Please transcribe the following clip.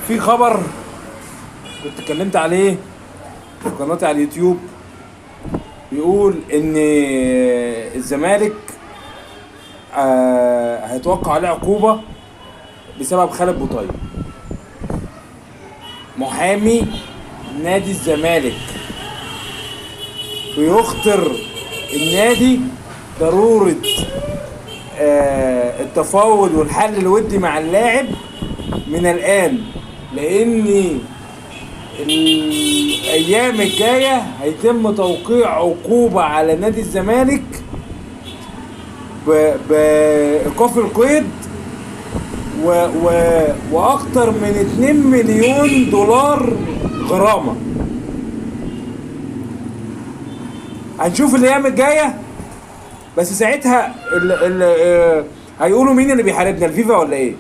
في خبر كنت اتكلمت عليه في قناتي على اليوتيوب، بيقول ان الزمالك هيتوقع عليه عقوبة بسبب خالد بوطيب. محامي نادي الزمالك بيخطر النادي ضرورة التفاوض والحل الودي مع اللاعب من الآن، لأن الأيام الجاية هيتم توقيع عقوبة على نادي الزمالك بإيقاف القيد وأكتر من 2 مليون دولار غرامة. هنشوف الأيام الجاية، بس ساعتها هيقولوا مين اللي بيحاربنا، الفيفا ولا إيه؟